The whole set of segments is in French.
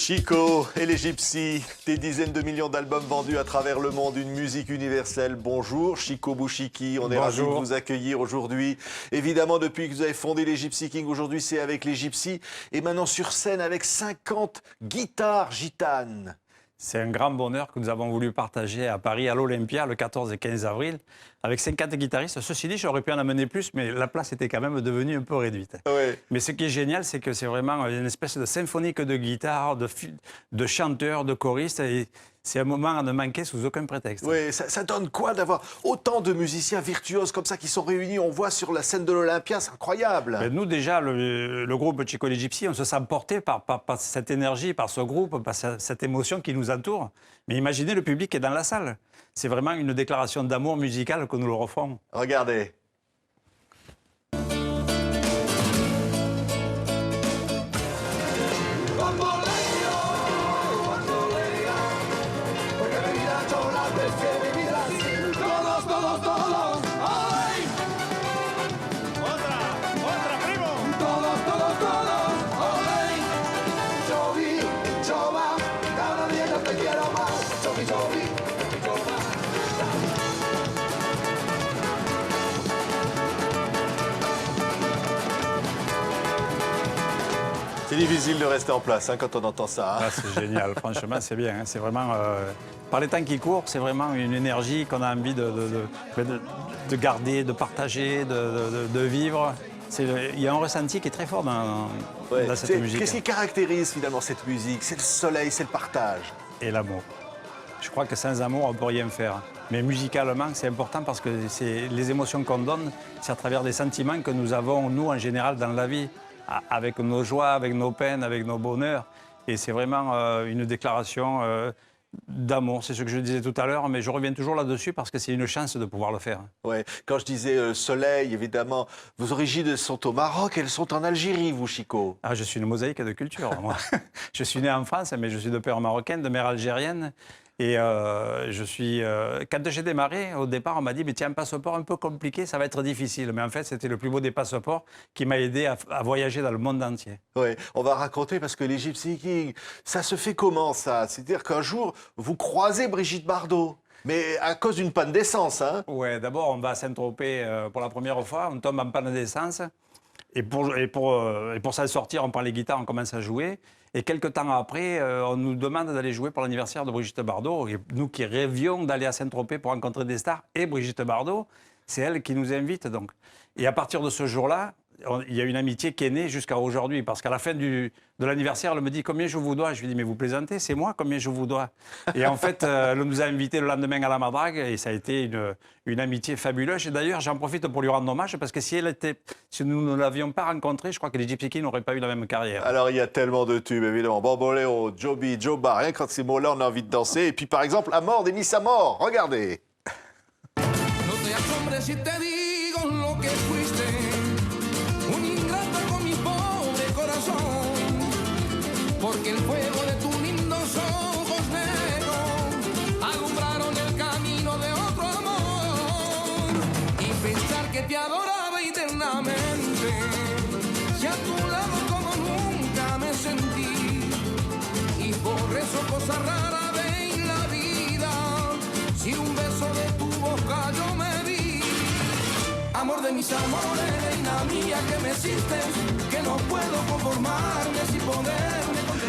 Chico et les Gypsies, des dizaines de millions d'albums vendus à travers le monde, une musique universelle. Bonjour Chico Bouchiki, on est ravis de vous accueillir aujourd'hui. Évidemment, depuis que vous avez fondé les Gypsy Kings, aujourd'hui c'est avec les Gypsies et maintenant sur scène avec 50 guitares gitanes. C'est un grand bonheur que nous avons voulu partager à Paris, à l'Olympia, le 14 et 15 avril, avec 50 guitaristes. Ceci dit, j'aurais pu en amener plus, mais la place était quand même devenue un peu réduite. Ouais. Mais ce qui est génial, c'est que c'est vraiment une espèce de symphonique de guitare, de chanteurs, de choristes. Et c'est un moment à ne manquer sous aucun prétexte. Oui, ça donne quoi d'avoir autant de musiciens virtuoses comme ça qui sont réunis? On voit sur la scène de l'Olympia, c'est incroyable. Mais nous, déjà, le groupe Chico et les Gypsies, on se sent porté par cette énergie, par ce groupe, par cette émotion qui nous entoure. Mais imaginez le public qui est dans la salle. C'est vraiment une déclaration d'amour musical que nous leur offrons. Regardez. C'est difficile de rester en place hein, quand on entend ça. Hein. Ah, c'est génial, franchement, c'est bien. Hein. C'est vraiment, par les temps qui courent, c'est vraiment une énergie qu'on a envie de garder, de partager, de vivre. Il y a un ressenti qui est très fort dans cette musique. Qu'est-ce qui caractérise finalement cette musique? C'est le soleil, c'est le partage. Et l'amour. Je crois que sans amour, on ne peut rien faire. Mais musicalement, c'est important parce que les émotions qu'on donne, c'est à travers des sentiments que nous avons, nous, en général, dans la vie. Avec nos joies, avec nos peines, avec nos bonheurs. Et c'est vraiment une déclaration d'amour. C'est ce que je disais tout à l'heure, mais je reviens toujours là-dessus parce que c'est une chance de pouvoir le faire. Ouais. Quand je disais soleil, évidemment, vos origines sont au Maroc, elles sont en Algérie, vous, Chico. Ah, je suis une mosaïque de culture, moi. Je suis né en France, mais je suis de père marocain, de mère algérienne. Et quand j'ai démarré, au départ, on m'a dit « mais tiens, un passeport un peu compliqué, ça va être difficile ». Mais en fait, c'était le plus beau des passeports qui m'a aidé à voyager dans le monde entier. Oui, on va raconter parce que les Gypsy Kings, ça se fait comment ça? C'est-à-dire qu'un jour, vous croisez Brigitte Bardot, mais à cause d'une panne d'essence, hein? Oui, d'abord, on va à Saint-Tropez pour la première fois, on tombe en panne d'essence. Et pour s'en sortir, on prend les guitares, on commence à jouer. Et quelques temps après, on nous demande d'aller jouer pour l'anniversaire de Brigitte Bardot. Et nous qui rêvions d'aller à Saint-Tropez pour rencontrer des stars et Brigitte Bardot, c'est elle qui nous invite donc. Et à partir de ce jour-là, il y a une amitié qui est née jusqu'à aujourd'hui. Parce qu'à la fin de l'anniversaire, elle me dit « Combien je vous dois ?» Je lui dis « Mais vous plaisantez, c'est moi, combien je vous dois ?» Et en fait, elle nous a invités le lendemain à la Madrague et ça a été une amitié fabuleuse. Et d'ailleurs, j'en profite pour lui rendre hommage parce que si nous ne l'avions pas rencontrée, je crois que les Gypsy Kings n'auraient pas eu la même carrière. Alors, il y a tellement de tubes, évidemment. Bamboléo, Joby, Joba, rien que quand ces mots-là, on a envie de danser. Et puis, par exemple, Amor d'Ennis Amor, regardez. Porque el fuego de tus lindos ojos negros alumbraron el camino de otro amor y pensar que te adoraba eternamente si a tu lado como nunca me sentí y por eso cosa rara ve en la vida si un beso de tu boca yo me vi amor de mis amores reina mía que me hiciste que no puedo conformarme sin poderme.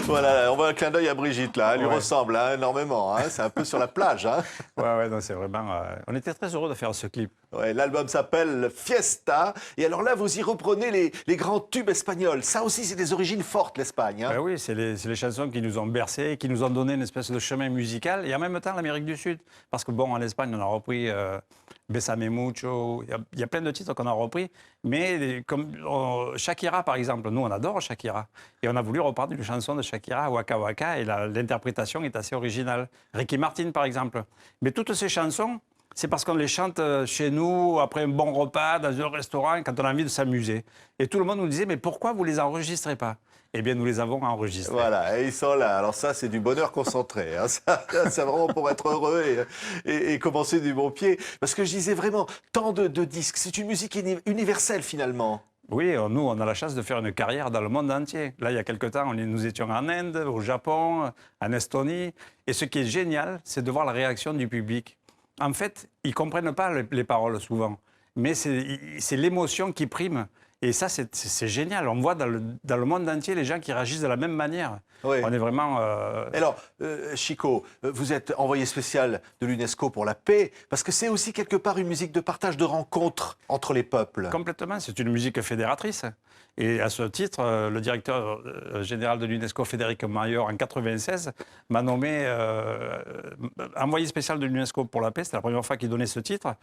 Voilà, on voit un clin d'œil à Brigitte, là. Elle lui ressemble hein, énormément. Hein. C'est un peu sur la plage. Hein. Ouais, non, c'est vraiment... on était très heureux de faire ce clip. Ouais, l'album s'appelle Fiesta. Et alors là, vous y reprenez les grands tubes espagnols. Ça aussi, c'est des origines fortes, l'Espagne. Hein. Ben oui, c'est les chansons qui nous ont bercés, qui nous ont donné une espèce de chemin musical. Et en même temps, l'Amérique du Sud. Parce que, bon, en Espagne, on a repris Bésame Mucho. Il y a plein de titres qu'on a repris. Mais comme Shakira, par exemple, nous, on adore Shakira. Et on a voulu reprendre une chanson de Shakira, Waka Waka, et l'interprétation est assez originale. Ricky Martin, par exemple. Mais toutes ces chansons, c'est parce qu'on les chante chez nous, après un bon repas, dans un restaurant, quand on a envie de s'amuser. Et tout le monde nous disait, mais pourquoi vous ne les enregistrez pas? Eh bien, nous les avons enregistrés. Voilà, et ils sont là. Alors ça, c'est du bonheur concentré. Hein. Ça, c'est vraiment pour être heureux et commencer du bon pied. Parce que je disais vraiment, tant de disques, c'est une musique universelle finalement. Oui, nous, on a la chance de faire une carrière dans le monde entier. Là, il y a quelque temps, nous étions en Inde, au Japon, en Estonie. Et ce qui est génial, c'est de voir la réaction du public. En fait, ils ne comprennent pas les paroles souvent, mais c'est l'émotion qui prime. Et ça, c'est génial. On voit dans le monde entier les gens qui réagissent de la même manière. Oui. On est vraiment... Alors, Chico, vous êtes envoyé spécial de l'UNESCO pour la paix, parce que c'est aussi quelque part une musique de partage, de rencontre entre les peuples. Complètement, c'est une musique fédératrice. Et à ce titre, le directeur général de l'UNESCO, Frédéric Mayor, en 1996, m'a nommé envoyé spécial de l'UNESCO pour la paix. C'était la première fois qu'il donnait ce titre.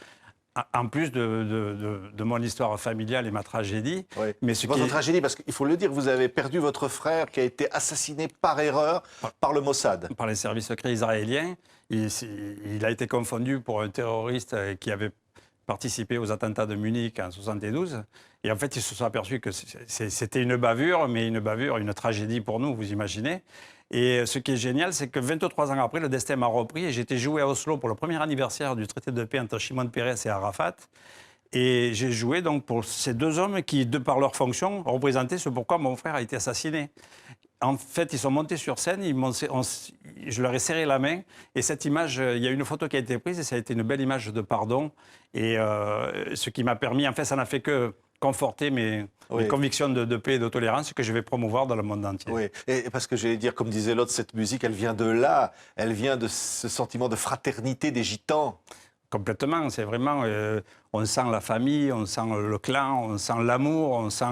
En plus de mon histoire familiale et ma tragédie. Oui. Mais votre tragédie, parce qu'il faut le dire, vous avez perdu votre frère qui a été assassiné par erreur par le Mossad. Par les services secrets israéliens. Il a été confondu pour un terroriste qui avait participé aux attentats de Munich en 1972. Et en fait, ils se sont aperçus que c'était une bavure, mais une tragédie pour nous, vous imaginez. Et ce qui est génial, c'est que 23 ans après, le destin m'a repris et j'ai été joué à Oslo pour le premier anniversaire du traité de paix entre Shimon Peres et Arafat. Et j'ai joué donc pour ces deux hommes qui, de par leur fonction, représentaient ce pourquoi mon frère a été assassiné. En fait, ils sont montés sur scène, je leur ai serré la main. Et cette image, il y a une photo qui a été prise et ça a été une belle image de pardon. Et ce qui m'a permis, en fait, ça n'a fait que conforter mes convictions de paix et de tolérance que je vais promouvoir dans le monde entier. Oui, et parce que j'allais dire, comme disait l'autre, cette musique, elle vient de là, elle vient de ce sentiment de fraternité des Gitans. Complètement, c'est vraiment, on sent la famille, on sent le clan, on sent l'amour, on sent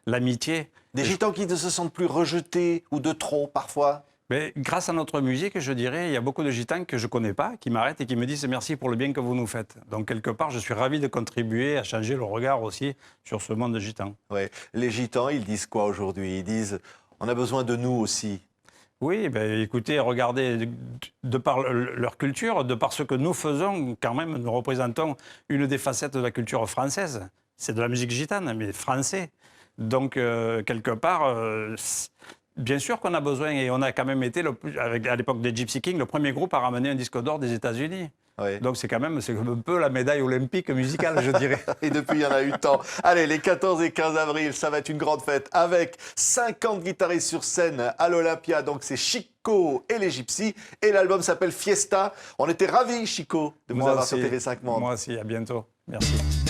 l'amitié. Des Gitans qui ne se sentent plus rejetés ou de trop parfois. Mais grâce à notre musique, je dirais, il y a beaucoup de gitans que je ne connais pas, qui m'arrêtent et qui me disent merci pour le bien que vous nous faites. Donc, quelque part, je suis ravi de contribuer à changer le regard aussi sur ce monde de gitans. Ouais. Les Gitans, ils disent quoi aujourd'hui? Ils disent on a besoin de nous aussi. Oui, ben, écoutez, regardez, de par leur culture, de par ce que nous faisons, quand même, nous représentons une des facettes de la culture française. C'est de la musique gitane, mais français. Donc, quelque part... bien sûr qu'on a besoin, et on a quand même été, à l'époque des Gypsy Kings, le premier groupe à ramener un disque d'or des États-Unis. Oui. Donc c'est un peu la médaille olympique musicale, je dirais. Et depuis, il y en a eu tant. Allez, les 14 et 15 avril, ça va être une grande fête avec 50 guitaristes sur scène à l'Olympia. Donc c'est Chico et les Gypsy. Et l'album s'appelle Fiesta. On était ravis, Chico, de vous avoir sur TV5 Monde. Moi aussi, à bientôt. Merci.